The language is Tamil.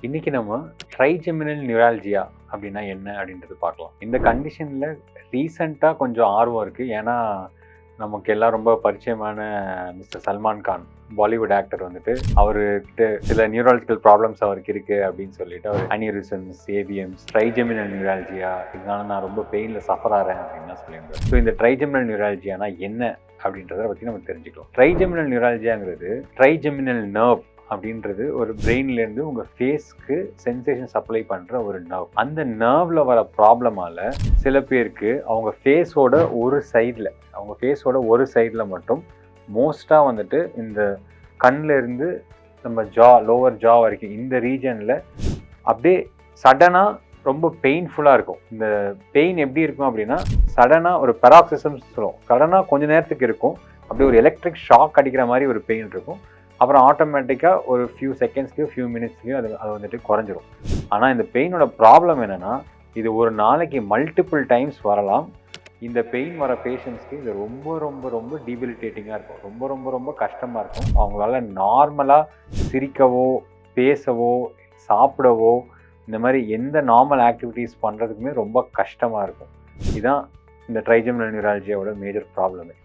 இன்னைக்கு நம்ம ட்ரைஜெமினல் நியூரால்ஜியா அப்படின்னா என்ன அப்படின்றது பார்க்கலாம். இந்த கண்டிஷனில் ரீசண்டாக கொஞ்சம் ஆர்வம் இருக்குது. ஏன்னா நமக்கு எல்லாம் ரொம்ப பரிச்சயமான மிஸ்டர் சல்மான் கான், பாலிவுட் ஆக்டர் வந்துட்டு அவர்கிட்ட சில நியூராலஜிக்கல் ப்ராப்ளம்ஸ் அவருக்கு இருக்குது அப்படின்னு சொல்லிட்டு அவர் அனியூரிசம்ஸ், ஏவிஎம்ஸ், ட்ரைஜெமினல் நியூரால்ஜியா இதனால நான் ரொம்ப பெயினில் சஃபர் ஆகிறேன் அப்படின்னு சொல்லியிருந்தேன். ஸோ இந்த ட்ரைஜெமினல் நியூரால்ஜியானா என்ன அப்படின்றத பற்றி நம்ம தெரிஞ்சுக்கலாம். ட்ரைஜெமினல் நியூரால்ஜியாங்கிறது ட்ரைஜெமினல் நர்வ் அப்படின்றது ஒரு பிரெயின்லேருந்து உங்கள் ஃபேஸ்க்கு சென்சேஷன் சப்ளை பண்ணுற ஒரு நர்வ். அந்த நர்வில் வர ப்ராப்ளமால் சில பேருக்கு அவங்க ஃபேஸோட ஒரு சைடில் மட்டும் மோஸ்ட்டாக வந்துட்டு இந்த கண்ணில் இருந்து நம்ம லோவர் ஜா வரைக்கும் இந்த ரீஜனில் அப்படியே சடனாக ரொம்ப பெயின்ஃபுல்லாக இருக்கும். இந்த பெயின் எப்படி இருக்கும் அப்படின்னா சடனாக ஒரு பெராக்சிசம்ஸ் சொல்லுவோம். சடனாக கொஞ்சம் நேரத்துக்கு இருக்கும், அப்படியே ஒரு எலக்ட்ரிக் ஷாக் அடிக்கிற மாதிரி ஒரு பெயின் இருக்கும். அப்புறம் ஆட்டோமேட்டிக்காக ஒரு ஃபியூ செகண்ட்ஸ்க்கு ஃபியூ மினிட்ஸ்க்கு அது வந்துட்டு குறைஞ்சிரும். ஆனால் இந்த பெயினோட ப்ராப்ளம் என்னென்னா இது ஒரு நாளைக்கு மல்டிபிள் டைம்ஸ் வரலாம். இந்த பெயின் வர பேஷண்ட்ஸ்க்கு இது ரொம்ப ரொம்ப ரொம்ப டீபிலிட்டேட்டிங்காக இருக்கும். ரொம்ப ரொம்ப ரொம்ப கஷ்டமாக இருக்கும். அவங்களால நார்மலாக சிரிக்கவோ, பேசவோ, சாப்பிடவோ, இந்த மாதிரி எந்த நார்மல் ஆக்டிவிட்டீஸ் பண்ணுறதுக்குமே ரொம்ப கஷ்டமாக இருக்கும். இதுதான் இந்த ட்ரைஜெமினல் நியூரால்ஜியாவோட மேஜர் ப்ராப்ளமே.